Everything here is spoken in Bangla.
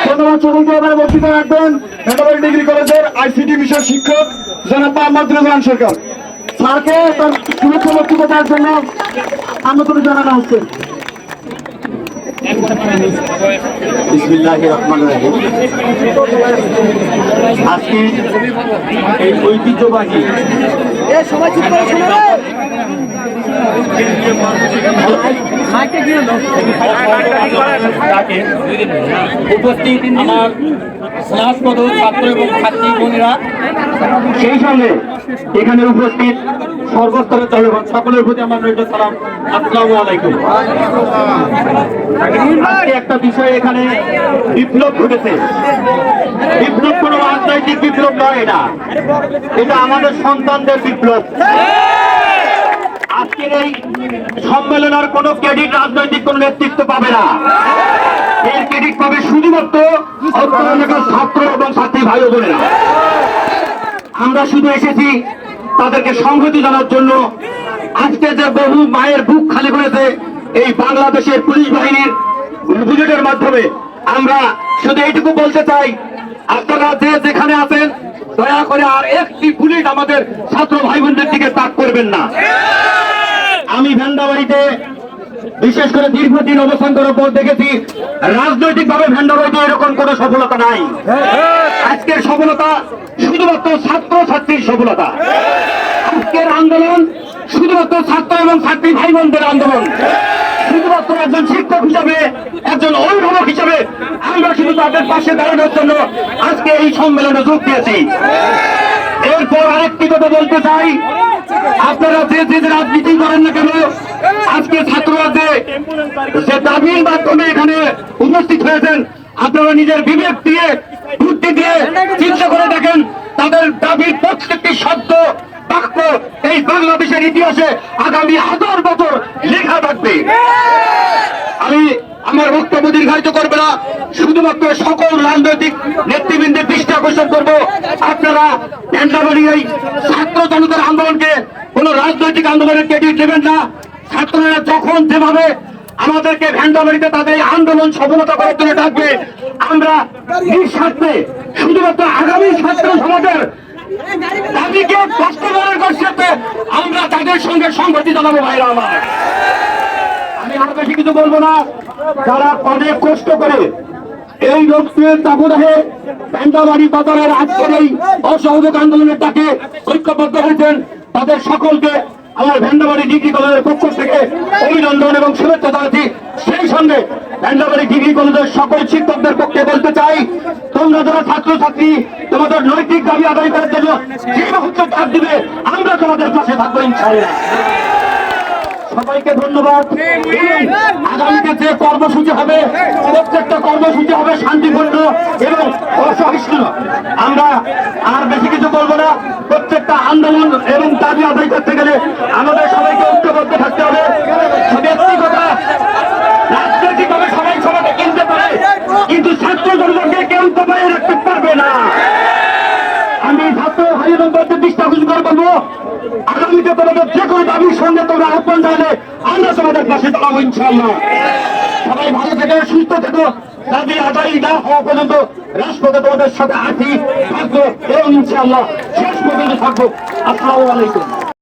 ধন্যবাদ সকলকে। এবারে বক্তৃতা রাখবেন ভেন্ডাবাড়ি ডিগ্রি কলেজের আইসিটি বিষয়ের শিক্ষক জনাব মোহাম্মদ রেজওয়ান সরকার। স্যারকে তার শুভেচ্ছা বক্তৃতা দেওয়ার জন্য আমন্ত্রণ জানানো হচ্ছে। বিসমিল্লাহির রহমানির রহিম। আজকে এই ঐতিহ্যবাহী উপস্থিত আমার স্নাতক ছাত্র এবং ছাত্রী বোনেরা, সেই সঙ্গে এখানে উপস্থিত সর্বস্তরের জনগণ সকলের প্রতি আমার রইল সালাম, আসসালামু আলাইকুম। আজকে একটা বিষয়, এখানে বিপ্লব ঘটেছে। বিপ্লব কোনো রাজনৈতিক বিপ্লব নয়, এটা আমাদের সন্তানদের বিপ্লব। আজকের এই সম্মেলনের কোনো ক্রেডিট রাজনৈতিক কোন নেতৃত্ব পাবে না। এর ক্রেডিট পাবে শুধুমাত্র ছাত্র এবং ছাত্রী ভাই বোনেরা। আমরা শুধু এসেছি তাদেরকে সংহতি জানার জন্য। আজকে যে বহু মায়ের বুক খালি করেছে এই বাংলাদেশের পুলিশ বাহিনীর বুলেটের মাধ্যমে, আমরা শুধু এইটুকু বলতে চাই, আপনারা যে যেখানে আছেন দয়া করে আর একটি বুলেট আমাদের ছাত্র ভাই বোনদের দিকে তাক করবেন না। আমি ভেন্ডাবাড়িতে বিশেষ করে দীর্ঘদিন অবস্থান করার পর দেখেছি রাজনৈতিক ভাবে ভেন্ডাবাড়িতে এরকম কোন সফলতা নাই। আজকের সফলতা শুধুমাত্র ছাত্র ছাত্রীর সফলতা। আজকের আন্দোলন শুধুমাত্র ছাত্র এবং ছাত্রী ভাই বোনদের আন্দোলন। শুধুমাত্র একজন শিক্ষক হিসাবে, একজন অভিভাবক হিসাবে আমরা শুধু তাদের পাশে দাঁড়ানোর জন্য আজকে এই সম্মেলনে যোগ দিয়েছি। এরপর আরেকটি কথা বলতে চাই, আপনারা যে যে রাজনীতি করেন না কেন, আজকে ছাত্ররা যে দাবির মাধ্যমে এখানে উপস্থিত হয়েছেন, আপনারা নিজের বিবেক দিয়ে, বুদ্ধি দিয়ে চিন্তা করে দেখেন, তাদের দাবির প্রত্যেকটি শব্দ বাক্য এই বাংলাদেশের ইতিহাসে আগামী 1000 বছর লেখা থাকবে। আমি আমার বক্তব্য দীর্ঘায়িত করবে না, শুধুমাত্র সকল রাজনৈতিক নেতৃবৃন্দের দৃষ্টি আকর্ষণ করব, আপনারা ভেন্ডাবাড়ি এই ছাত্র জনতার আন্দোলনকে কোন রাজনৈতিক আন্দোলনের ক্রেডিট দেবেন না। ছাত্ররা যখন যেভাবে আমাদেরকে ভেন্ডাবাড়িতে তাদের আন্দোলন সফলতা করার জন্য ডাকবে, আমরা নিঃস্বার্থে শুধুমাত্র আগামী ছাত্র সমাজের দাবিকে বাস্তবায়নের করতে আমরা তাদের সঙ্গে সংগতি জানাবো। ভাইরা আমার, আমি আরো বেশি কিছু বলবো না। যারা অনেক কষ্ট করে এই রক্তের দাবদাহে ভেন্ডাবাড়ি বাজারের আজকের এই অসহযোগ আন্দোলনের ডাকে ঐক্যবদ্ধ হয়েছেন, তাদের সকলকে আমার ভেন্ডাবাড়ি ডিগ্রি কলেজের পক্ষ থেকে অভিনন্দন এবং শুভেচ্ছা জানাচ্ছি। সেই সঙ্গে ভেন্ডাবাড়ি ডিগ্রি কলেজের সকল শিক্ষকদের পক্ষে বলতে চাই, তোমরা যারা ছাত্রছাত্রী তোমাদের নৈতিক দাবি আদায় করার জন্য যে মুহূর্তে ডাক দিবে, আমরা তোমাদের পাশে থাকবো ইনশাআল্লাহ। সবাইকে ধন্যবাদ। আগামীতে যে কর্মসূচি হবে, প্রত্যেকটা কর্মসূচি হবে শান্তিপূর্ণ এবং অসহিষ্ণু। আমরা আর বেশি কিছু বলবো না। প্রত্যেকটা আন্দোলন এবং দাবি আদায় করতে গেলে আমাদের সবাইকে ঐক্যবদ্ধ থাকতে হবে। ব্যক্তিগত রাজনৈতিক ভাবে সবাই সবাইকে কিনতে পারে, কিন্তু ছাত্র জনগণকে কেউ তো বাইরে রাখতে পারবে না। আমি ছাত্র ভাই এবং বন্ধুদের দৃষ্টি আকর্ষণ করবো, আগামীতে তোমাদের যে কোনো দাবির সঙ্গে তোমরা আহ্বান জানালে আমরা তোমাদের পাশে দাঁড়াবো ইনশাআল্লাহ। সবাই ভালো থেকো, সুস্থ থেকো। দাবি আদায় না হওয়া পর্যন্ত রাজপথে তোমাদের সাথে আছি, থাকবো এবং ইনশাআল্লাহ শেষ পর্যন্ত থাকবো। আসসালামু আলাইকুম।